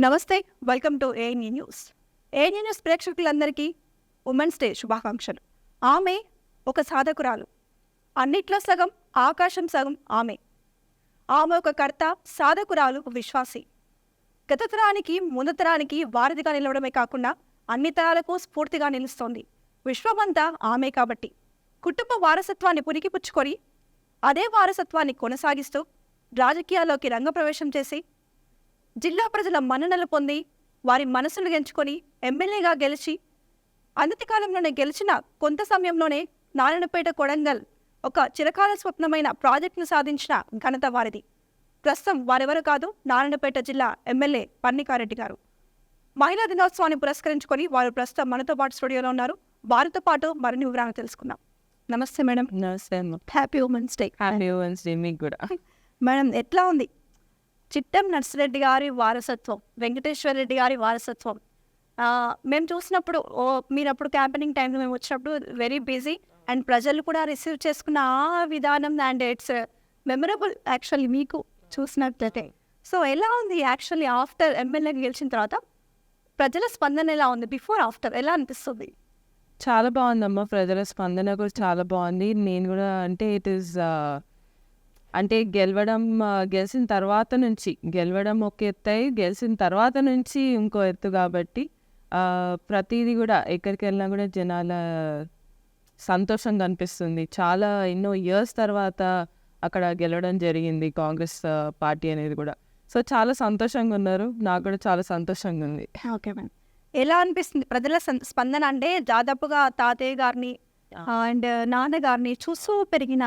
నమస్తే, welcome to ANE news. ANE news ప్రేక్షకులందరికీ women's day శుభాకాంక్షలు. ఆమె ఒక సాధకురాలు, అన్నిట్లో సగం ఆకాశం సగం ఆమె. ఆమె ఒక కర్త, సాధకురాలు, విశ్వాసి. గత తరానికి ముందు తరానికి వారధిగా నిలవడమే కాకుండా అన్ని తరాలకు స్ఫూర్తిగా నిలుస్తోంది. విశ్వమంతా ఆమె కాబట్టి కుటుంబ వారసత్వాన్ని పురికిపుచ్చుకొని అదే వారసత్వాన్ని కొనసాగిస్తూ రాజకీయాల్లోకి రంగప్రవేశం చేసి జిల్లా ప్రజల మన్ననలు పొంది వారి మనసులు గెలుచుకొని ఎమ్మెల్యేగా గెలిచి అనతి కాలంలోనే గెలిచిన కొంత సమయంలోనే నారాయణపేట కొడంగల్ ఒక చిరకాల స్వప్నమైన ప్రాజెక్టును సాధించిన ఘనత వారిది. ప్రస్తుతం వారెవరు కాదు, నారాయణపేట జిల్లా ఎమ్మెల్యే పన్నికారెడ్డి గారు. మహిళా దినోత్సవాన్ని పురస్కరించుకొని వారు ప్రస్తుతం మనతో పాటు స్టూడియోలో ఉన్నారు. వారితో పాటు మరిన్ని వివరాలు తెలుసుకుందాం. నమస్తే మేడం. నమస్తే అమ్మ. Happy women's day. Happy women's day మీకు కూడా. మేడం, ఎట్లా ఉంది చిట్టెం నర్సిరెడ్డి గారి వారసత్వం, వెంకటేశ్వర రెడ్డి గారి వారసత్వం? మేము చూసినప్పుడు మీరు అప్పుడు క్యాంపెయినింగ్ టైంలో మేము వచ్చినప్పుడు వెరీ బిజీ అండ్ ప్రజలు కూడా రిసీవ్ చేసుకున్న ఆ విధానం అండ్ ఇట్స్ మెమరబుల్ యాక్చువల్లీ మీకు చూసినట్లయితే. సో ఎలా ఉంది యాక్చువల్లీ ఆఫ్టర్ ఎమ్మెల్యేకి గెలిచిన తర్వాత ప్రజల స్పందన ఎలా ఉంది? బిఫోర్ ఆఫ్టర్ ఎలా అనిపిస్తుంది? చాలా బాగుందమ్మా, ప్రజల స్పందన కూడా చాలా బాగుంది. నేను కూడా అంటే గెలిచిన తర్వాత నుంచి గెలవడం ఒక ఎత్తు, గెలిచిన తర్వాత నుంచి ఇంకో ఎత్తు కాబట్టి ప్రతిదీ కూడా ఎక్కడికి వెళ్ళినా కూడా జనాల సంతోషంగా అనిపిస్తుంది. చాలా ఎన్నో ఇయర్స్ తర్వాత అక్కడ గెలవడం జరిగింది కాంగ్రెస్ పార్టీ అనేది కూడా. సో చాలా సంతోషంగా ఉన్నారు, నాకు కూడా చాలా సంతోషంగా ఉంది. ఓకే మేడం, ఎలా అనిపిస్తుంది ప్రజల స్పందన? అంటే దాదాపుగా తాతయ్య గారిని అండ్ నాన్నగారిని చూస్తూ పెరిగిన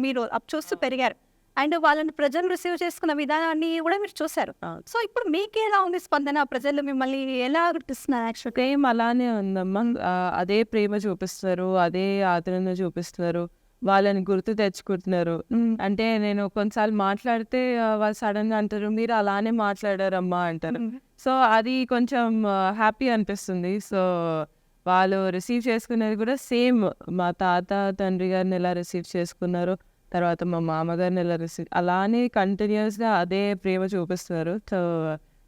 మీరు చూస్తూ పెరిగారు అండ్ వాళ్ళని ప్రజలు రిసీవ్ చేసుకున్న విధానాన్ని కూడా మీరు చూశారు. సో ఇప్పుడు మీకు ఎలా ఉంది స్పందన? ప్రజలు మిమ్మల్ని ఎలా గుర్తిస్తున్నారు? యాక్చువల్ ప్రేమ అలానే ఉందమ్మా, అదే ప్రేమ చూపిస్తారు, అదే ఆదరణ చూపిస్తున్నారు, వాళ్ళని గుర్తు తెచ్చుకుంటున్నారు. అంటే నేను కొన్నిసార్లు మాట్లాడితే వాళ్ళు సడన్ గా అంటారు, మీరు అలానే మాట్లాడారమ్మా అంటారు. సో అది కొంచెం హ్యాపీ అనిపిస్తుంది. సో వాళ్ళు రిసీవ్ చేసుకునేది కూడా సేమ్ మా తాత తండ్రి గారిని ఎలా రిసీవ్ చేసుకున్నారు, తర్వాత మా మామగారిని ఎలా అలానే కంటిన్యూస్గా అదే ప్రేమ చూపిస్తున్నారు. సో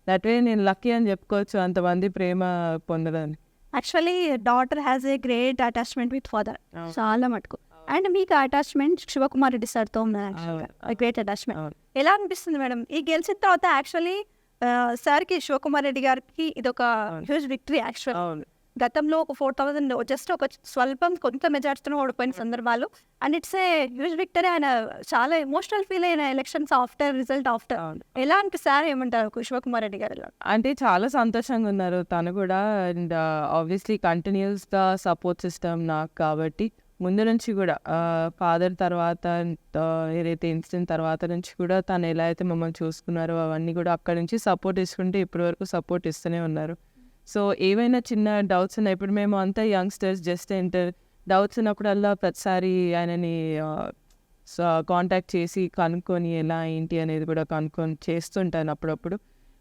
దట్ వే నేను లక్కీ అని చెప్పుకోవచ్చు అంతమంది ప్రేమ పొందడానికి. Actually daughter has a great attachment with father, చాలా మటుకు. అండ్ మీకు అటాచ్మెంట్ శివకుమార్ రెడ్డి సార్తో ఉన్నది, గ్రేట్ అటాచ్మెంట్. ఎలా అనిపిస్తుంది మేడం ఈ గెలిచిన తర్వాత? యాక్చువల్లీ సార్కి, శివకుమార్ రెడ్డి గారికి ఇది ఒక హ్యూజ్ విక్టరీ. యాక్చువల్ గతంలో ఒక 4,000 జస్ట్ ఒక స్వల్పం కొంత మెజార్టీతో ఓడిపోయిన సందర్భాలు and it's a huge victory. ఆయన చాలా ఎమోషనల్ ఫీల్ అయిన ఎలక్షన్స్ ఆఫ్టర్ రిజల్ట్ ఆఫ్టర్. ఎలా అనిపిస్తారు? ఏమంటారు శివకుమార్ రెడ్డి గారు? అంటే చాలా సంతోషంగా ఉన్నారు తను కూడా. అండ్ ఆబ్వియస్లీ కంటిన్యూస్గా సపోర్ట్ సిస్టమ్ నాకు కాబట్టి ముందు నుంచి కూడా ఫాదర్ తర్వాత ఏదైతే ఇన్సిడెంట్ తర్వాత నుంచి కూడా తను ఎలా అయితే మమ్మల్ని చూసుకున్నారో అవన్నీ కూడా అక్కడి నుంచి సపోర్ట్ ఇస్తుంటే ఇప్పటి వరకు సపోర్ట్ ఇస్తూనే ఉన్నారు. సో ఏవైనా చిన్న డౌట్స్ ఉన్నాయి, ఇప్పుడు మేము అంతా యంగ్స్టర్స్ జస్ట్ డౌట్స్ ఉన్నప్పుడల్లా ప్రతిసారి ఆయనని కాంటాక్ట్ చేసి కనుక్కొని ఎలా ఏంటి అనేది కూడా కనుక్కొని చేస్తుంటాను అప్పుడప్పుడు.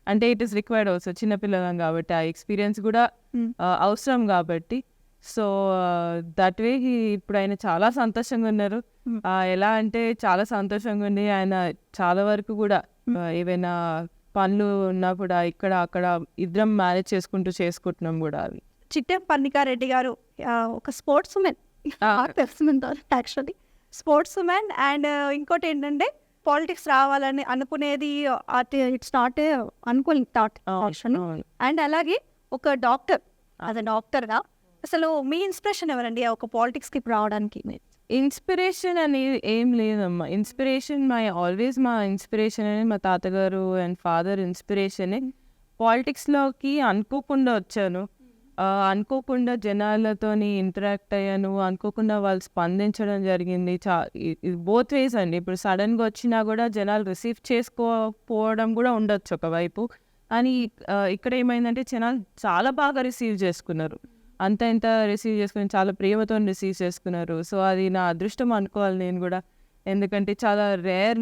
అంటే ఇట్ ఈస్ రిక్వైర్డ్ ఆల్సో, చిన్నపిల్లలం కాబట్టి ఆ ఎక్స్పీరియన్స్ కూడా అవసరం కాబట్టి. సో దట్ వే ఇప్పుడు ఆయన చాలా సంతోషంగా ఉన్నారు. ఎలా అంటే చాలా సంతోషంగా ఉండి ఆయన చాలా వరకు కూడా ఏవైనా పనులు ఉన్నా కూడా ఇక్కడ అక్కడ ఇద్దరం మేనేజ్ చేసుకుంటున్నాం కూడా. అవి చిట్టెం పన్నికారెడ్డి గారు ఒక sports women, actually sports women. And ఇంకోటి ఏంటంటే పాలిటిక్స్ రావాలని అనుకునేది ఇట్స్ నాట్ ఏ అనుకోని థాట్. అండ్ అలాగే ఒక డాక్టర్, అదే డాక్టర్గా అసలు మీ ఇన్స్పిరేషన్ ఎవరండి ఒక పాలిటిక్స్కి ఇప్పుడు రావడానికి? ఇన్స్పిరేషన్ అనేది ఏం లేదమ్మా. ఇన్స్పిరేషన్ మా ఇన్స్పిరేషన్ అనేది మా తాతగారు అండ్ ఫాదర్ ఇన్స్పిరేషనే. పాలిటిక్స్లోకి అనుకోకుండా వచ్చాను, అనుకోకుండా జనాలతోని ఇంటరాక్ట్ అయ్యాను, అనుకోకుండా వాళ్ళు స్పందించడం జరిగింది. బోత్ వేస్ అండి. ఇప్పుడు సడన్గా వచ్చినా కూడా జనాలు రిసీవ్ చేసుకోకపోవడం కూడా ఉండొచ్చు ఒకవైపు. అని ఇక్కడ ఏమైందంటే జనాలు చాలా బాగా రిసీవ్ చేసుకున్నారు, ఇంత రిసీవ్ చేసుకుని చాలా ప్రేమతో రిసీవ్ చేసుకున్నారు. సో అది నా అదృష్టం అనుకోవాలి నేను కూడా, ఎందుకంటే చాలా రేర్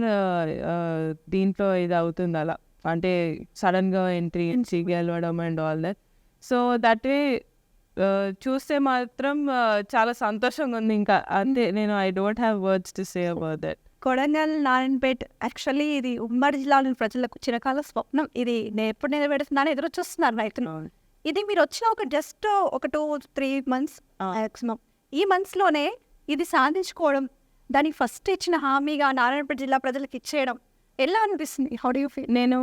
దీంట్లో ఇది అవుతుంది అలా, అంటే సడన్గా ఎంట్రీ ఇచ్చి గెలవడం and all that. So that way చూస్తే మాత్రం చాలా సంతోషంగా ఉంది. ఇంకా అంతే, నేను I don't have words to say about that. Kodangal Narayanpet actually ఇది ఉమ్మడి జిల్లాలోని ప్రజలకు చిరకాల స్వప్నం. ఇది నేను ఎప్పుడు నెరవేరుతున్నాను ఎదురు చూస్తున్నారు రైతులు. ఇది మీరు వచ్చిన ఒక జస్ట్ ఒక 2-3 months మ్యాక్సిమం. ఈ మంత్స్లోనే ఇది సాధించుకోవడం, దానికి ఫస్ట్ ఇచ్చిన హామీగా నారాయణపేట జిల్లా ప్రజలకు ఇచ్చేయడం ఎలా అనిపిస్తుంది? How do you feel? నేను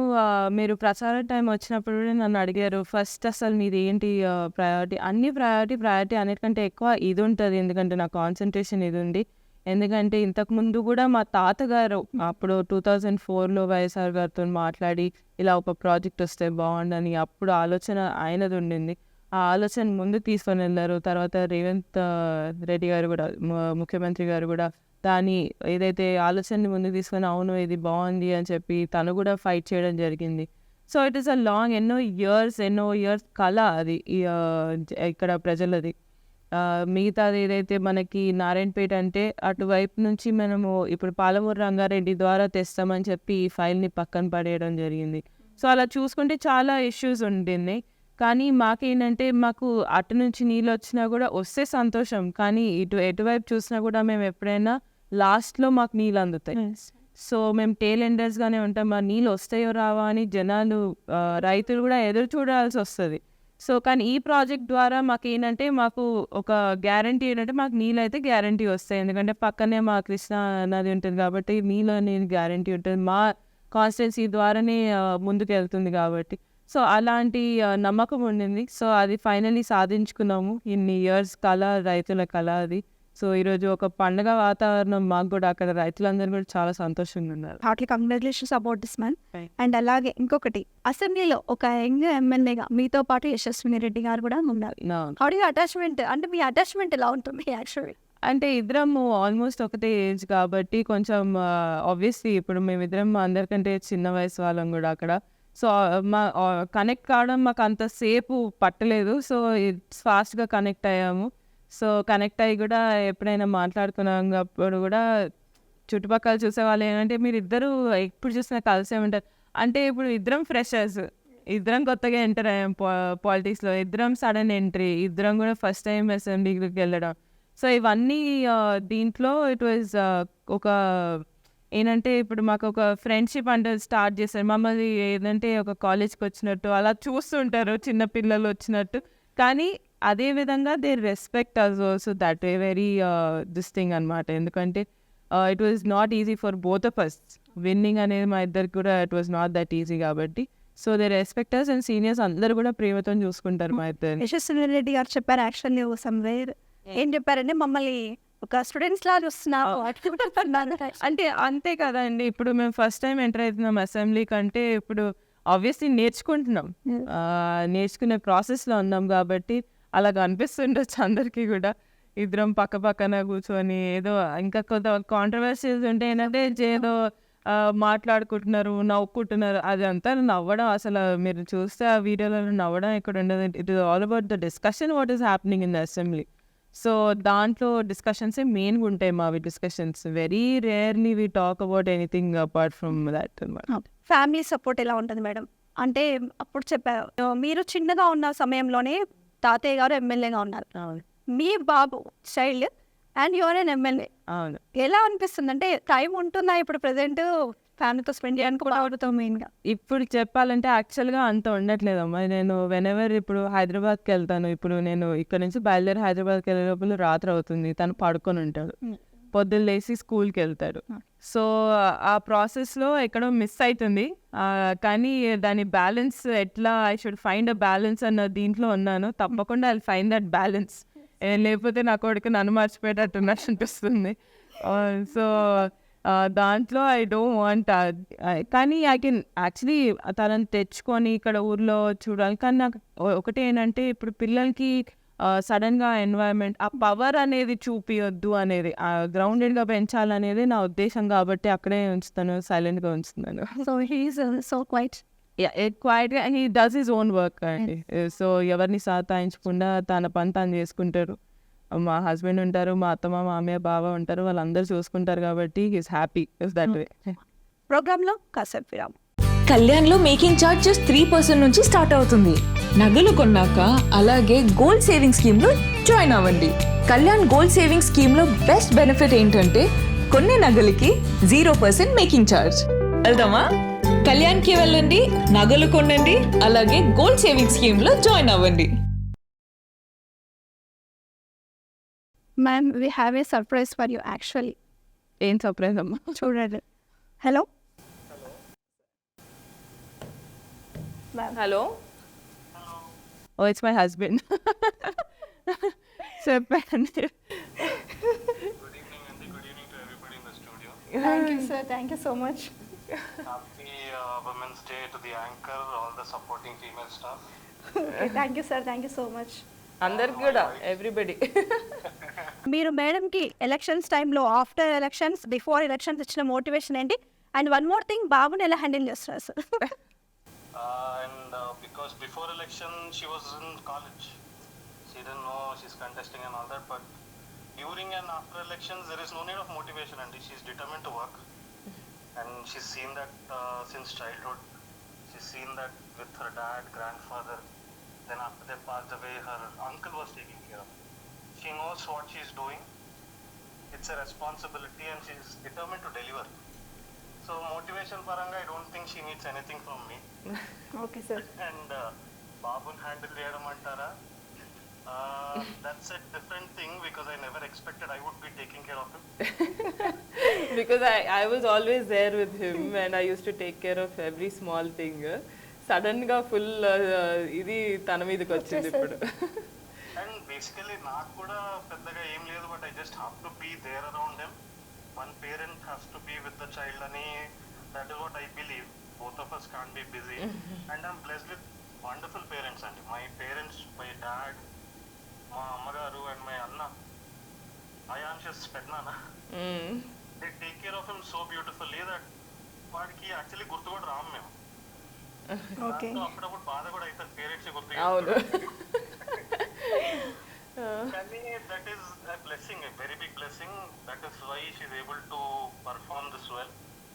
మీరు ప్రచార టైం వచ్చినప్పుడు కూడా నన్ను అడిగారు, ఫస్ట్ అసలు మీది ఏంటి ప్రయారిటీ? అన్ని ప్రయారిటీ అన్నిటికంటే ఎక్కువ ఇది ఉంటుంది, ఎందుకంటే నా కాన్సన్ట్రేషన్ ఇది ఉంది. ఎందుకంటే ఇంతకుముందు కూడా మా తాతగారు అప్పుడు 2004లో వైఎస్ఆర్ గారితో మాట్లాడి ఇలా ఒక ప్రాజెక్ట్ వస్తే బాగుండని అప్పుడు ఆలోచన ఆయనది ఉండింది. ఆ ఆలోచన ముందు తీసుకొని వెళ్ళారు. తర్వాత రేవంత్ రెడ్డి గారు కూడా ముఖ్యమంత్రి గారు కూడా దాని ఏదైతే ఆలోచనని ముందుకు తీసుకొని అవును ఇది బాగుంది అని చెప్పి తను కూడా ఫైట్ చేయడం జరిగింది. So it is a long ఎన్నో ఇయర్స్ కళ అది ఇక్కడ ప్రజలది. మిగతాది ఏదైతే మనకి నారాయణపేట అంటే అటువైపు నుంచి మనము ఇప్పుడు పాలమూరు రంగారెడ్డి ద్వారా తెస్తామని చెప్పి ఈ ఫైల్ని పక్కన పడేయడం జరిగింది. సో అలా చూసుకుంటే చాలా ఇష్యూస్ ఉండింది. కానీ మాకేంటంటే మాకు అటు నుంచి నీళ్ళు వచ్చినా కూడా వస్తే సంతోషం, కానీ ఎటువైపు చూసినా కూడా మేము ఎప్పుడైనా లాస్ట్లో మాకు నీళ్ళు అందుతాయి. సో మేము టేల్ ఎండర్స్గానే ఉంటాం. మా నీళ్ళు వస్తాయో రావా అని జనాలు రైతులు కూడా ఎదురు చూడాల్సి వస్తుంది. సో కానీ ఈ ప్రాజెక్ట్ ద్వారా మాకు ఏంటంటే మాకు ఒక గ్యారంటీ ఏంటంటే మాకు నీళ్ళు అయితే గ్యారంటీ వస్తాయి, ఎందుకంటే పక్కనే మా కృష్ణా నది ఉంటుంది కాబట్టి నీళ్ళు అనేది గ్యారంటీ ఉంటుంది. మా కాన్స్టిట్యున్సీ ద్వారానే ముందుకు వెళ్తుంది కాబట్టి సో అలాంటి నమ్మకం ఉండింది. సో అది ఫైనల్లీ సాధించుకున్నాము. ఇన్ని ఇయర్స్ కళ, రైతుల కళ అది. సో ఈరోజు ఒక పండగ వాతావరణం మాకు కూడా, అక్కడ రైతులందరూ కూడా చాలా సంతోషంగా ఉన్నారు. Hartley congratulations about this man. Right. And అలాగే ఇంకొకటి, అసెంబ్లీలో ఒక యంగ్ ఎమ్మెల్యేగా మీతో పాటు యశస్విని రెడ్డి గారు కూడా ఉన్నారు. హౌ డూ అటాచ్మెంట్, అంటే మీ అటాచ్మెంట్ ఎలా ఉంటుంది యాక్చువల్లీ? అంటే ఇద్దరం ఆల్మోస్ట్ ఒకటే ఏజ్ కాబట్టి కొంచెం ఆబ్వియస్లీ ఇప్పుడు మేమిద్దరం అందరికంటే చిన్న వయసు వాళ్ళం కూడా అక్కడ. సో మా కనెక్ట్ కావడం మాకు అంతసేపు పట్టలేదు. సో ఫాస్ట్గా కనెక్ట్ అయ్యాము. సో కనెక్ట్ అయ్యి కూడా ఎప్పుడైనా మాట్లాడుకున్నప్పుడు కూడా చుట్టుపక్కల చూసేవాళ్ళు ఏంటంటే మీరు ఇద్దరు ఎప్పుడు చూసినా కలిసే ఉంటారు. అంటే ఇప్పుడు ఇద్దరం ఫ్రెషర్స్, ఇద్దరం కొత్తగా ఎంటర్ అయ్యాం పాలిటిక్స్లో, ఇద్దరం సడన్ ఎంట్రీ, ఇద్దరం కూడా ఫస్ట్ టైం అసెంబ్లీకి వెళ్ళడం. సో ఇవన్నీ దీంట్లో ఇట్ వాజ్ ఒక ఏంటంటే ఇప్పుడు మాకు ఒక ఫ్రెండ్షిప్ అంటే స్టార్ట్ చేశారు. మమ్మల్ని ఏంటంటే ఒక కాలేజ్కి వచ్చినట్టు అలా చూస్తుంటారు, చిన్న పిల్లలు వచ్చినట్టు. కానీ అదే విధంగా they respect us also that way very this thing అనమాట. ఎందుకంటే it was not easy for both of us. Winning అనేది మా ఇద్దరికి కూడా it was not that easy కాబట్టి so they respect us. And seniors అందరూ కూడా ప్రేమతో చూసుకుంటారు మా ఇద్దరు. యశస్విని రెడ్డి గారు చెప్పారు యాక్చువల్లీ సమ్వేర్, ఏం చెప్పారంటే మమ్మల్ని ఒక స్టూడెంట్స్ లా చూస్తున్నావు అంటే అంతే కదండి. ఇప్పుడు మేము ఫస్ట్ టైం ఎంటర్ అవుతున్నాం అసెంబ్లీ కంటే ఇప్పుడు ఆబ్వియస్లీ నేర్చుకుంటున్నాం, నేర్చుకునే ప్రాసెస్లో ఉన్నాం కాబట్టి అలాగ అనిపిస్తుండొచ్చు అందరికీ కూడా. ఇద్దరం పక్క పక్కన కూర్చొని ఏదో ఇంకా కొంత కాంట్రవర్సీస్ ఉంటే ఏంటంటే ఏదో మాట్లాడుకుంటున్నారు, నవ్వుకుంటున్నారు, అది అంతా నవ్వడం. అసలు మీరు చూస్తే ఆ వీడియోలో నవ్వడం ఇక్కడ ఉండదు. It is all about the discussion what is happening in the assembly. So దాంట్లో డిస్కషన్సే మెయిన్గా ఉంటాయి మావి discussions. Very rarely we talk about anything apart from that అనమాట. ఫ్యామిలీ సపోర్ట్ ఎలా ఉంటుంది మేడం? అంటే అప్పుడు చెప్పారు మీరు చిన్నగా ఉన్న సమయంలోనే తాతయ్య గారు ఎమ్మెల్యేగా ఉన్నారు, అవును మీ బాబు child and you're an MLA. అవును. ఎలా అనిపిస్తుంది? అంటే టైం ఉంటుందా ఇప్పుడు ప్రజెంట్ ఫ్యామిలీతో స్పెండ్ చేయడానికి కూడా అవుతాం మెయిన్గా? ఇప్పుడు చెప్పాలంటే యాక్చువల్గా అంత ఉండట్లేదమ్మా. నేను వెనెవర్ ఇప్పుడు హైదరాబాద్కి వెళ్తాను, ఇప్పుడు నేను ఇక్కడ నుంచి బయలుదేరి హైదరాబాద్కి వెళ్ళే లోపల రాత్రి అవుతుంది, తను పడుకొని ఉంటాడు, పొద్దున్న లేచి స్కూల్కి వెళ్తాడు. సో ఆ ప్రాసెస్లో ఎక్కడో మిస్ అవుతుంది. కానీ దాని బ్యాలెన్స్ ఎట్లా I should find a balance అన్న దీంట్లో ఉన్నాను. తప్పకుండా ఐ ఫైండ్ దట్ బ్యాలెన్స్. లేకపోతే నా కొడుకు నన్ను మర్చిపోయేటట్టున్నట్టు అనిపిస్తుంది. సో దాంట్లో ఐ డోంట్ వాంట్, కానీ ఐ కెన్ యాక్చువల్లీ తనని తెచ్చుకొని ఇక్కడ ఊర్లో చూడాలి. కానీ నాకు ఒకటి ఏంటంటే ఇప్పుడు పిల్లలకి సడన్గా ఎన్వైరన్మెంట్ ఆ పవర్ అనేది చూపించొద్దు అనేది, గ్రౌండెడ్గా పెంచాలనేది నా ఉద్దేశం కాబట్టి అక్కడే ఉంచుతాను, సైలెంట్గా ఉంచుతున్నాను. సో హీఈస్ సో క్వైట్ క్వైట్గా he does his own work అండి. సో ఎవరిని సతాయించకుండా తన పని తను చేసుకుంటారు. మా హస్బెండ్ ఉంటారు, మా అత్తమ్మ, మామయ్య, బావ ఉంటారు, వాళ్ళందరూ చూసుకుంటారు కాబట్టి he's happy is that way. ప్రోగ్రాంలో కాసేపు విరామం. కళ్యాణ్లో మేకింగ్ ఛార్జ్ జస్ట్ 3% నుంచి స్టార్ట్ అవుతుంది. నగలు కొన్నాక అలాగే గోల్డ్ సేవింగ్ స్కీమ్లో జాయిన్ అవ్వండి. కళ్యాణ్ గోల్డ్ సేవింగ్ స్కీమ్లో బెస్ట్ బెనిఫిట్ ఏంటంటే కొన్నే నగలకి 0% మేకింగ్ ఛార్జ్. వెళ్దామా? కళ్యాణ్కి వెళ్ళండి, నగలు కొనండి, అలాగే గోల్డ్ సేవింగ్ స్కీమ్ లో జాయిన్ అవ్వండి. Ma'am we have a surprise for you actually. ఏం సర్ప్రైజ్ అమ్మా? చూడండి. Hello hello, oh it's my husband. చెప్పండి. Good evening, Andy. Good evening to everybody in the studio. Thank you sir, thank you so much. Happy Women's Day to the anchor, all the supporting female staff. Thank you sir, thank you so much. అందరికి కూడా, everybody. మీరు మేడంకి elections టైంలో, after elections, before elections ఇచ్చిన motivation ఏంటి? And one more thing, బాబుని ఎలా handle చేస్తున్నారు sir? Because before election she was in college, she didn't know she's contesting and all that. But during and after elections, there is no need of motivation, and she's determined to work. And she's seen that since childhood. She's seen that with her dad, grandfather. Then after they passed away, her uncle was taking care of her. She knows what she's doing. It's a responsibility, and she's determined to deliver. So motivation paranga, I don't think she needs anything from me. Okay sir. And Babun handle cheyadam antara, that's a different thing, because I never expected I would be taking care of him. Because I was always there with him and I used to take care of every small thing. Sudden గా full ఇది తన మీదకి వచ్చింది ఇప్పుడు. And basically నాకు కూడా పెద్దగా ఏం లేదు, but I just have to be there around him. One parent has to be with the child ani, that is what I believe. Both of us can't be busy. And I'm blessed with wonderful parents, and my parents, my dad, మా అమ్మగారు and my అన్న, Ayansh's పెద్దనాన్న, they take care of him so beautifully that వాడికి actually గుర్తు కూడా రాము మేము. Okay. దాంతో అప్పుడప్పుడు బాధ కూడా అవుతుంది, పేరెంట్స్ గుర్తు. అవును. కానీ that is a blessing, a very big blessing. That is why she is able to perform this well.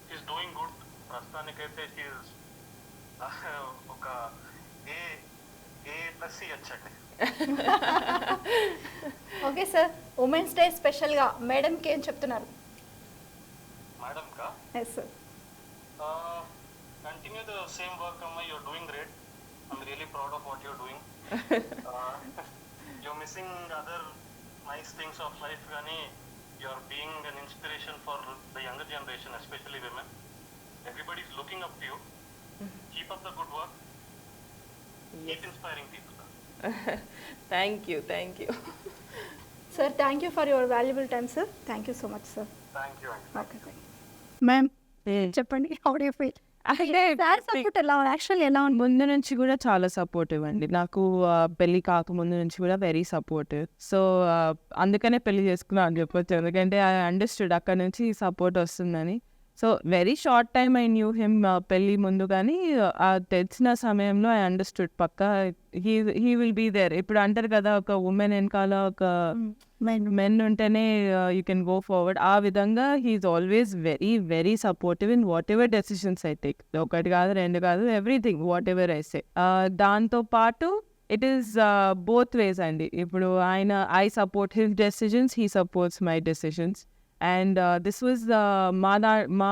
She is doing good. ప్రస్తుతానికైతే she is ఒక A+C వచ్చండి. ఓకే సార్, ఉమెన్స్ డే స్పెషల్గా మేడంకి ఏం చెప్తున్నారు? మేడం కా yes sir. Continue the same work అమ్మా, you're doing great. I'm really proud of what you're doing. You're missing other nice things of life, కానీ you're being an inspiration for the younger generation, especially women. Everybody is looking up to you. Keep up the good work. Keep inspiring people. Thank you. Sir, thank you for your valuable time sir. Thank you so much sir. Thank you, Andy. Okay, thank you. Ma'am చెప్పండి, how do you feel? Sir support ఎలా ఉంది? Actually ఎలా ఉంది? ముందు నుంచి కూడా చాలా supportive అండి. నాకు పెళ్ళి కాకముందు నుంచి కూడా వెరీ సపోర్టివ్. సో అందుకనే పెళ్లి చేసుకున్నా అని చెప్పొచ్చు, ఎందుకంటే ఐ అండర్స్టూడ్ అక్కడ నుంచి సపోర్ట్ వస్తుందని. So very short time I knew him పెళ్ళి ముందు, కానీ తెలిసిన సమయంలో ఐ అండర్స్టూడ్ పక్కా హీ విల్ బీ దేర్. ఇప్పుడు అంటారు కదా, ఒక ఉమెన్ వెనకాల ఒక మెన్ ఉంటేనే యూ కెన్ గో ఫార్వర్డ్. ఆ విధంగా he's always very very supportive in whatever decisions I take. ఒకటి కాదు, రెండు కాదు, everything whatever I say. దాంతో పాటు ఇట్ ఈస్ బోత్ వేస్ అండి. ఇప్పుడు I support his decisions, he supports my decisions. And this was మా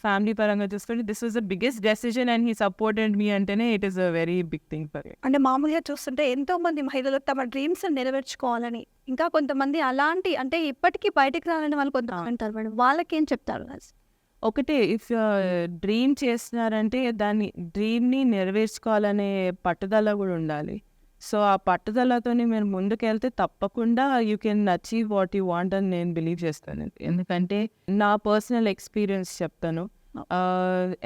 family పరంగా చూసుకుంటే this was the biggest decision and he supported me అంటేనే it is a very big thing for me. అంటే మామూలుగా చూస్తుంటే ఎంతో మంది మహిళలు తమ డ్రీమ్స్ నెరవేర్చుకోవాలని, ఇంకా కొంతమంది అలాంటి అంటే ఇప్పటికీ బయటకు రాలని వాళ్ళు కొంతమంది అంటారు మేడం, వాళ్ళకి ఏం చెప్తారు? ఒకటే, ఇఫ్ డ్రీమ్ చేస్తున్నారంటే దాన్ని డ్రీమ్ని నెరవేర్చుకోవాలనే పట్టుదల కూడా ఉండాలి. సో ఆ పట్టుదలతోని మీరు ముందుకెళ్తే తప్పకుండా you can achieve what you want అని నేను బిలీవ్ చేస్తాను. ఎందుకంటే నా పర్సనల్ ఎక్స్పీరియన్స్ చెప్తాను.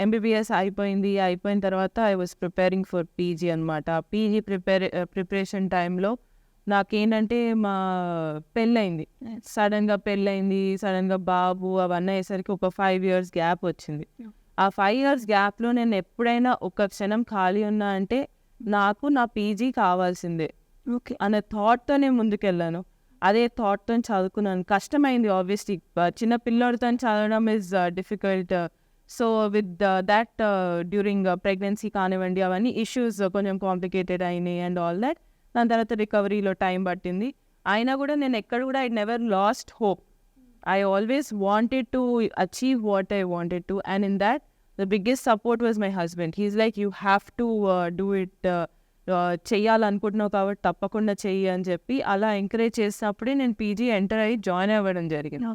ఎంబీబీఎస్ అయిపోయిన తర్వాత I was preparing for PG అనమాట. పీజీ ప్రిపరేషన్ టైంలో నాకేంటంటే మా పెళ్ళయింది, సడన్గా బాబు అవన్నీ అయ్యేసరికి ఒక 5 years గ్యాప్ వచ్చింది. ఆ 5 years గ్యాప్లో నేను ఎప్పుడైనా ఒక క్షణం ఖాళీ ఉన్నా అంటే నాకు నా పీజీ కావాల్సిందే అనే థాట్తో నేను ముందుకెళ్ళాను. అదే థాట్తో చదువుకున్నాను. కష్టమైంది ఆబ్వియస్లీ, చిన్న పిల్లోడితో చదవడం is difficult. So with that during pregnancy కానివ్వండి, అవన్నీ ఇష్యూస్ కొంచెం కాంప్లికేటెడ్ అయినాయి అండ్ ఆల్ దాట్. దాని తర్వాత రికవరీలో టైం పట్టింది. అయినా కూడా నేను ఎక్కడ కూడా I never lost hope. I always wanted to achieve what I wanted to, and in that, the biggest support was my husband. He's like, you have to do it. చెయ్యాలనుకుంటున్నావు కాబట్టి తప్పకుండా చెయ్యి అని చెప్పి అలా ఎంకరేజ్ చేసినప్పుడే నేను పీజీ ఎంటర్ అయ్యి join అవ్వడం జరిగింది.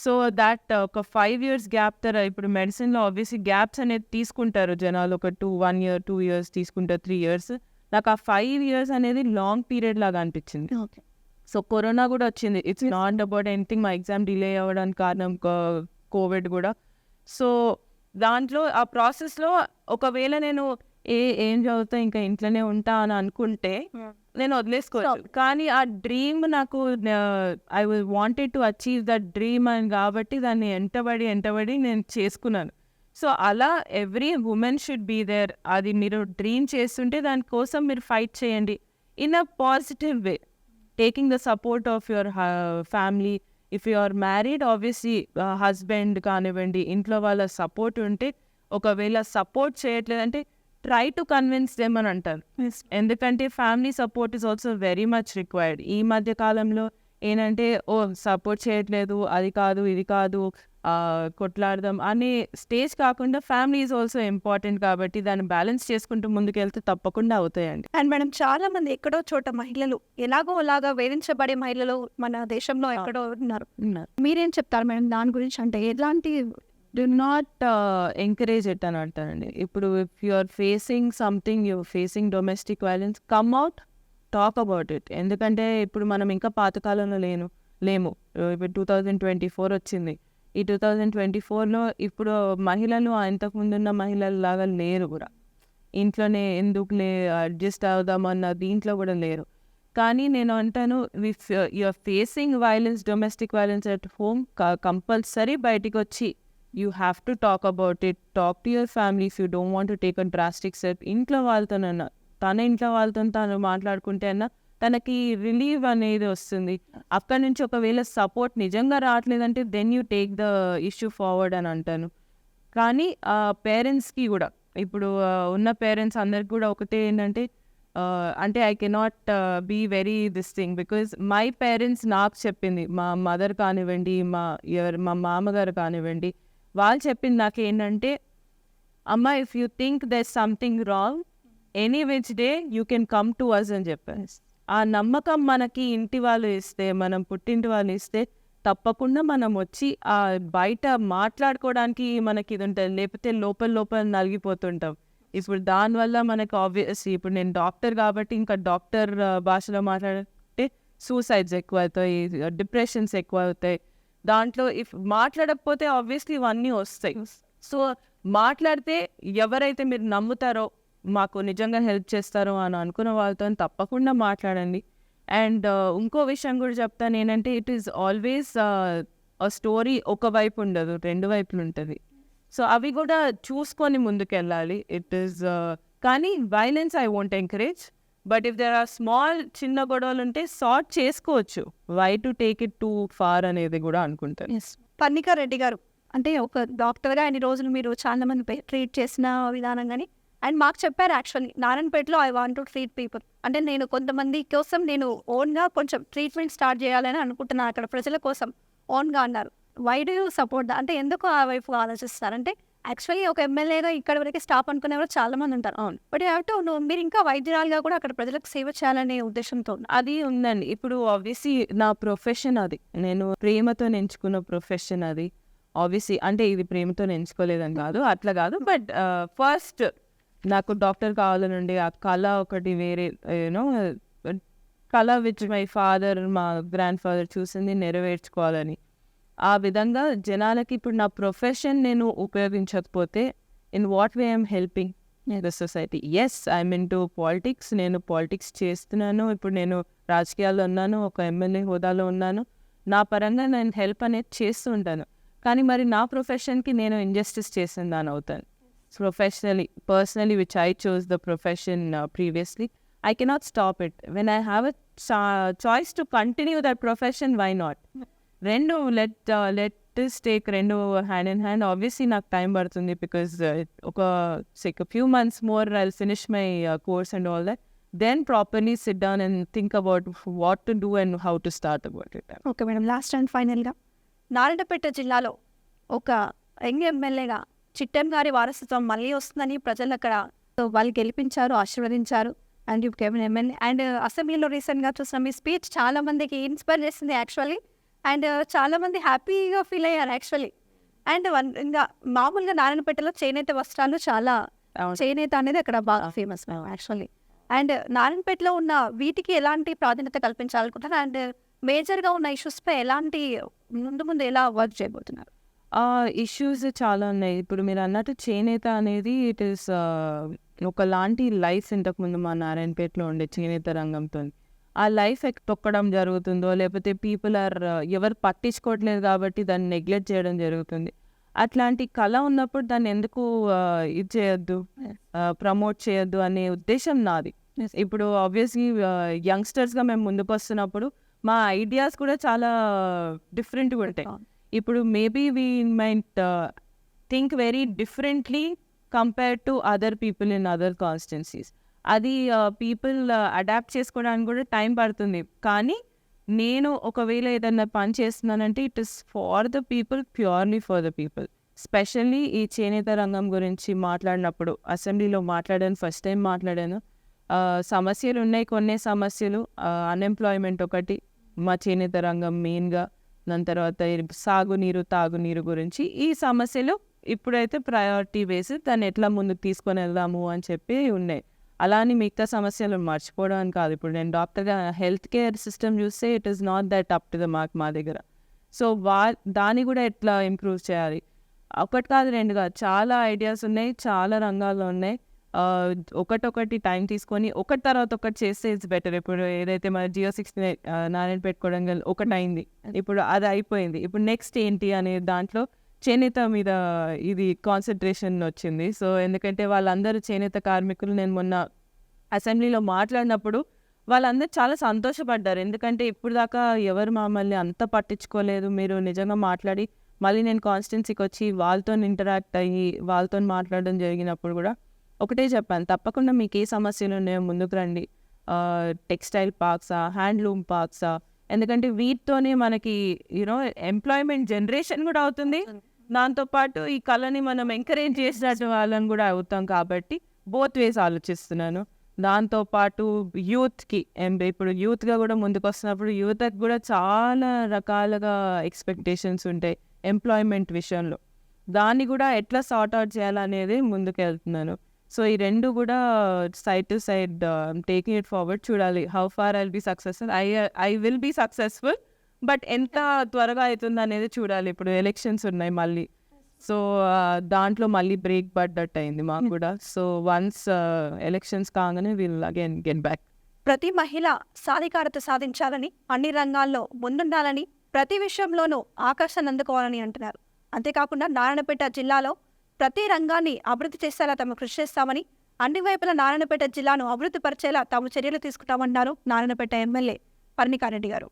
సో దాట్ ఒక 5 years గ్యాప్ ఇప్పుడు మెడిసిన్లో ఆబ్వియస్లీ గ్యాప్స్ అనేది తీసుకుంటారు జనాలు, ఒక 1 year 2 years తీసుకుంటారు, 3 years. నాకు ఆ 5 years అనేది లాంగ్ పీరియడ్ లాగా అనిపించింది. సో కరోనా కూడా వచ్చింది. ఇట్స్ నాట్ అబౌట్ ఎనీథింగ్, మా ఎగ్జామ్ డిలే అవ్వడానికి కారణం కోవిడ్ కూడా. సో దాంట్లో ఆ ప్రాసెస్లో ఒకవేళ నేను ఏం చదువుతా ఇంకా ఇంట్లోనే ఉంటా అని అనుకుంటే నేను వదిలేసుకోవచ్చు. కానీ ఆ డ్రీమ్ నాకు I wanted to achieve that dream అని కాబట్టి దాన్ని ఎంటబడి నేను చేసుకున్నాను. సో అలా every women should be there. అది మీరు డ్రీమ్ చేస్తుంటే దానికోసం మీరు ఫైట్ చేయండి in a positive way, taking the support of your family. If you are married, obviously husband కానివ్వండి, ఇంట్లో వాళ్ళ సపోర్ట్ ఉంటే. ఒకవేళ సపోర్ట్ చేయట్లేదంటే ట్రై టు కన్విన్స్ దెమ్ అని అంటారు. ఎందుకంటే family support is also very much required. ఈ మధ్య కాలంలో ఏంటంటే సపోర్ట్ చేయట్లేదు, అది కాదు ఇది కాదు, కొట్లాడదాం అనే స్టేజ్ కాకుండా ఫ్యామిలీ ఈజ్ ఆల్సో ఇంపార్టెంట్. కాబట్టి దాన్ని బ్యాలెన్స్ చేసుకుంటూ ముందుకెళ్తే తప్పకుండా అవుతాయండి. అండ్ మేడం, చాలా మంది ఎక్కడో చోట మహిళలు ఎలాగో అలాగా వేధించబడే మహిళలు మన దేశంలో ఎక్కడో ఉన్నారు. మీరేం చెప్తారు మేడం దాని గురించి? అంటే ఎలాంటి do not encourage it అని అంటానండి. ఇప్పుడు if you are facing something, you facing domestic violence, come out, talk about it. ఎందుకంటే ఇప్పుడు మనం ఇంకా పాతకాలంలో లేము. ఇప్పుడు 2024 వచ్చింది. ఈ 2024లో ఇప్పుడు మహిళలు ఇంతకుముందున్న మహిళల్లాగా లేరు కూడా. ఇంట్లోనే ఎందుకులే అడ్జస్ట్ అవుదామన్న దీంట్లో కూడా లేరు. కానీ నేను అంటాను, if you are facing violence, domestic violence at home, compulsory బయటికి వచ్చి you have to talk about it. Talk to your family if you don't want to take a drastic step. ఇంట్లో వాళ్ళతోనన్నా, ఇంట్లో వాళ్ళతో తను మాట్లాడుకుంటే అన్నా తనకి రిలీవ్ అనేది వస్తుంది. అక్కడి నుంచి ఒకవేళ సపోర్ట్ నిజంగా రావట్లేదంటే then you take the issue forward అని అంటాను. కానీ పేరెంట్స్కి కూడా, ఇప్పుడు ఉన్న పేరెంట్స్ అందరికి కూడా ఒకటే ఏంటంటే, అంటే I cannot be very this thing because my parents నాకు చెప్పింది, మా మదర్ కానివ్వండి, మా మామగారు కానివ్వండి, వాళ్ళు చెప్పింది నాకు ఏంటంటే, అమ్మ if you think there something wrong, any which day you can come to us అని చెప్పాను. ఆ నమ్మకం మనకి ఇంటి వాళ్ళు ఇస్తే, మనం పుట్టింటి వాళ్ళు ఇస్తే తప్పకుండా మనం వచ్చి ఆ బయట మాట్లాడుకోవడానికి మనకి ఇది ఉంటుంది. లేకపోతే లోపల నలిగిపోతుంటాం. ఇప్పుడు దానివల్ల మనకు ఆబ్వియస్లీ ఇప్పుడు నేను డాక్టర్ కాబట్టి ఇంకా డాక్టర్ భాషలో మాట్లాడితే సూసైడ్స్ ఎక్కువ అవుతాయి, డిప్రెషన్స్ ఎక్కువ అవుతాయి. దాంట్లో ఇఫ్ మాట్లాడకపోతే ఆబ్వియస్లీ ఇవన్నీ వస్తాయి. సో మాట్లాడితే ఎవరైతే మీరు నమ్ముతారో, మాకు నిజంగా హెల్ప్ చేస్తారో అని అనుకున్న వాళ్ళతో తప్పకుండా మాట్లాడండి. అండ్ ఇంకో విషయం కూడా చెప్తాను ఏంటంటే, ఇట్ ఈస్ ఆల్వేస్ స్టోరీ ఒకవైపు ఉండదు, 2 వైపులు ఉంటుంది. సో అవి కూడా చూసుకొని ముందుకెళ్ళాలి. ఇట్ ఈస్ కానీ violence I won't encourage. But if there are small చిన్న గొడవలు ఉంటే సార్ట్ చేసుకోవచ్చు. Why to take it too far అనేది కూడా అనుకుంటాను. పర్ణికా రెడ్డి గారు, అంటే ఒక డాక్టర్గా అన్ని రోజులు మీరు చాలా మంది ట్రీట్ చేసిన విధానం కానీ, అండ్ మాకు చెప్పారు యాక్చువల్లీ నారాయణపేటలో I want to treat people, అంటే నేను కొంతమంది కోసం నేను ఓన్గా కొంచెం ట్రీట్మెంట్ స్టార్ట్ చేయాలని అనుకుంటున్నాను అక్కడ ప్రజల కోసం ఓన్గా అన్నారు. వై డూ యూ సపోర్ట్ అంటే ఎందుకు ఆ వైపు ఆలోచిస్తారు? అంటే యాక్చువల్లీ ఒక ఎమ్మెల్యేగా ఇక్కడ వరకు స్టాప్ అనుకునే వాళ్ళు చాలా మంది ఉంటారు. అవును, బట్ మీరు ఇంకా వైద్యురాలుగా కూడా అక్కడ ప్రజలకు సేవ చేయాలనే ఉద్దేశంతో అది ఉందండి. ఇప్పుడు ఆబ్వియస్లీ నా ప్రొఫెషన్ అది, నేను ప్రేమతో ఎంచుకున్న ప్రొఫెషన్ అది. ఆబ్వియస్లీ అంటే ఇది ప్రేమతో ఎంచుకోలేదని కాదు, అట్లా కాదు. బట్ ఫస్ట్ నాకు డాక్టర్ కావాలనుండి ఆ కళ ఒకటి వేరే, యూనో కళ విచ్ మై ఫాదర్, మా గ్రాండ్ ఫాదర్ చూసింది నెరవేర్చుకోవాలని. ఆ విధంగా జనాలకి ఇప్పుడు నా ప్రొఫెషన్ నేను ఉపయోగించకపోతే in what way I'm helping the society? Yes, I'm into politics, నేను పాలిటిక్స్ చేస్తున్నాను. ఇప్పుడు నేను రాజకీయాల్లో ఉన్నాను, ఒక ఎమ్మెల్యే హోదాలో ఉన్నాను. నా పరంగా నేను హెల్ప్ అనేది చేస్తూ ఉంటాను. కానీ మరి నా ప్రొఫెషన్కి నేను ఇంజస్టిస్ చేసిన దాని అవుతాను. Professionally, personally, which I chose the profession previously, I cannot stop it. When I have a choice to continue that profession, why not? Rendu let us take rendu hand in hand. Obviously, నాకు time పడుతుంది because a few months more I'll finish my course and all that. Then properly sit down and think about what to do and how to start about it. Okay, madam. Last and final గా నారాయణపేట జిల్లాలో ఒక young ఎమ్మెల్యేగా చిట్టెం గారి వారసత్వం మళ్ళీ వస్తుందని ప్రజలు అక్కడ వాళ్ళు గెలిపించారు, ఆశీర్వదించారు. And you Kevin MLA and అసెంబ్లీలో రీసెంట్గా చూసిన మీ స్పీచ్ చాలా మందికి ఇన్స్పైర్ చేసింది యాక్చువల్లీ. అండ్ చాలా మంది హ్యాపీగా ఫీల్ అయ్యారు యాక్చువల్లీ. అండ్ ఇంకా మామూలుగా నారాయణపేటలో చేనేత వస్త్రాలు చాలా అవును. చేనేత అనేది అక్కడ బాగా ఫేమస్ యాక్చువల్లీ. అండ్ నారాయణపేటలో ఉన్న వీటికి ఎలాంటి ప్రాధాన్యత కల్పించాలనుకుంటున్నారు అండ్ మేజర్గా ఉన్న ఇష్యూస్పై ఎలాంటి ముందు ఎలా వర్క్ చేయబోతున్నారు? ఇష్యూస్ చాలా ఉన్నాయి. ఇప్పుడు మీరు అన్నట్టు చేనేత అనేది ఇట్ ఈస్ ఒకలాంటి లైఫ్ ఇంతకుముందు మా నారాయణపేటలో ఉండే చేనేత రంగంతో. ఆ లైఫ్ తొక్కడం జరుగుతుందో లేకపోతే పీపుల్ ఆర్ ఎవరు పట్టించుకోవట్లేదు కాబట్టి దాన్ని నెగ్లెక్ట్ చేయడం జరుగుతుంది. అట్లాంటి కళ ఉన్నప్పుడు దాన్ని ఎందుకు ఇది చేయొద్దు, ప్రమోట్ చేయొద్దు అనే ఉద్దేశం నాది. ఇప్పుడు ఆబ్వియస్లీ యంగ్స్టర్స్గా మేము ముందుకు వస్తున్నప్పుడు మా ఐడియాస్ కూడా చాలా డిఫరెంట్గా ఉంటాయి. ఇప్పుడు maybe we might think very differently compared to other people in other constituencies. అది పీపుల్ అడాప్ట్ చేసుకోవడానికి కూడా టైం పడుతుంది. కానీ నేను ఒకవేళ ఏదైనా పని చేస్తున్నానంటే it is for the people, purely for the people. Specially ఈ చేనేత రంగం గురించి మాట్లాడినప్పుడు అసెంబ్లీలో మాట్లాడాను, ఫస్ట్ టైం మాట్లాడాను. సమస్యలు ఉన్నాయి, కొన్ని సమస్యలు. అన్ఎంప్లాయ్మెంట్ ఒకటి మా చేనేత రంగం మెయిన్గా. దాని తర్వాత సాగునీరు, తాగునీరు గురించి ఈ సమస్యలు ఇప్పుడైతే ప్రయారిటీ వేసి దాన్ని ఎట్లా ముందుకు తీసుకొని వెళ్దాము అని చెప్పి ఉన్నాయి. అలా అని మిగతా సమస్యలు మర్చిపోవడానికి కాదు. ఇప్పుడు నేను డాక్టర్గా హెల్త్ కేర్ సిస్టమ్ చూస్తే it is not that up to the mark మా దగ్గర. సో దాన్ని కూడా ఎట్లా ఇంప్రూవ్ చేయాలి, ఒకటి కాదు రెండు కాదు, చాలా ఐడియాస్ ఉన్నాయి, చాలా రంగాల్లో ఉన్నాయి. ఒకటొకటి టైం తీసుకొని ఒకటి తర్వాత ఒకటి చేస్తే ఇట్స్ బెటర్. ఇప్పుడు ఏదైతే మన Geo6 నారాయణపేట కొడంగల్ ఒకటి అయింది, ఇప్పుడు అది అయిపోయింది. ఇప్పుడు నెక్స్ట్ ఏంటి అనే దాంట్లో చేనేత మీద ఇది కాన్సన్ట్రేషన్ వచ్చింది. సో ఎందుకంటే వాళ్ళందరూ చేనేత కార్మికులు, నేను మొన్న అసెంబ్లీలో మాట్లాడినప్పుడు వాళ్ళందరూ చాలా సంతోషపడ్డారు. ఎందుకంటే ఇప్పుడు దాకా ఎవరు మమ్మల్ని అంత పట్టించుకోలేదు, మీరు నిజంగా మాట్లాడి మళ్ళీ నేను కాన్స్టిట్యున్సీకి వచ్చి వాళ్ళతో ఇంటరాక్ట్ అయ్యి వాళ్ళతో మాట్లాడడం జరిగినప్పుడు కూడా ఒకటే చెప్పాను, తప్పకుండా మీకు ఏ సమస్యలు ఉన్నాయో ముందుకు రండి. టెక్స్టైల్ పార్క్సా, హ్యాండ్లూమ్ పార్క్సా, ఎందుకంటే వీటితోనే మనకి యూనో ఎంప్లాయ్మెంట్ జనరేషన్ కూడా అవుతుంది. దాంతోపాటు ఈ కళని మనం ఎంకరేజ్ చేసినట్టు వాళ్ళని కూడా అవుతాం. కాబట్టి బోత్ వేస్ ఆలోచిస్తున్నాను. దాంతోపాటు యూత్కి, ఇప్పుడు యూత్గా కూడా ముందుకు వస్తున్నప్పుడు యూత్కి కూడా చాలా రకాలుగా ఎక్స్పెక్టేషన్స్ ఉంటాయి ఎంప్లాయ్మెంట్ విషయంలో. దాన్ని కూడా ఎట్లా సార్ట్ అవుట్ చేయాలనేది ముందుకు వెళ్తున్నాను. సో ఈ రెండు కూడా side to side taking it forward. చూడాలి how far I will be successful. I will be successful, but ఎంత త్వరగా అవుతుంది అనేది చూడాలి. ఇప్పుడు ఎలక్షన్స్ ఉన్నాయి మళ్ళీ, సో దాంట్లో మళ్ళీ బ్రేక్ పడ్డట్టు అయింది మాకు కూడా. సో వన్స్ ఎలక్షన్స్ కాగానే విల్ అగైన్ గెట్ బ్యాక్. ప్రతి మహిళ సాధికారత సాధించాలని, అన్ని రంగాల్లో ముందుండాలని, ప్రతి విషయంలోనూ ఆకర్షణ అందుకోవాలని అంటున్నారు. అంతేకాకుండా నారాయణపేట జిల్లాలో ప్రతి రంగాన్ని అభివృద్ధి చేసేలా తాము కృషి చేస్తామని, అన్ని వైపుల నారాయణపేట జిల్లాను అభివృద్ధి పరిచేలా తాము చర్యలు తీసుకుంటామన్నారు నారాయణపేట ఎమ్మెల్యే పర్ణికారెడ్డి గారు.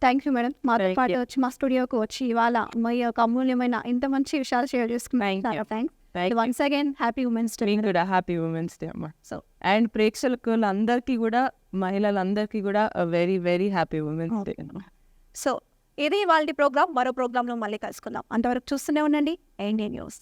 థ్యాంక్ యూ మేడం, మాతో Thank పాటు you. వచ్చి మా స్టూడియోకి వచ్చి ఇవాళ మీ యొక్క అమూల్యమైన ఇంత మంచి విషయాలు షేర్ చేసుకున్నారు. Thanks once again. Happy women's day. మీకు కూడా హ్యాపీ ఉమెన్స్ డే అమ్మా. సో అండ్ ప్రేక్షకులందరికీ కూడా, మహిళలందరికీ కూడా very very happy women's day. So ఇది వాళ్ళ ప్రోగ్రామ్. మరో ప్రోగ్రాంలో మళ్ళీ కలుసుకుందాం. అంతవరకు చూస్తూనే ఉండండి ND న్యూస్.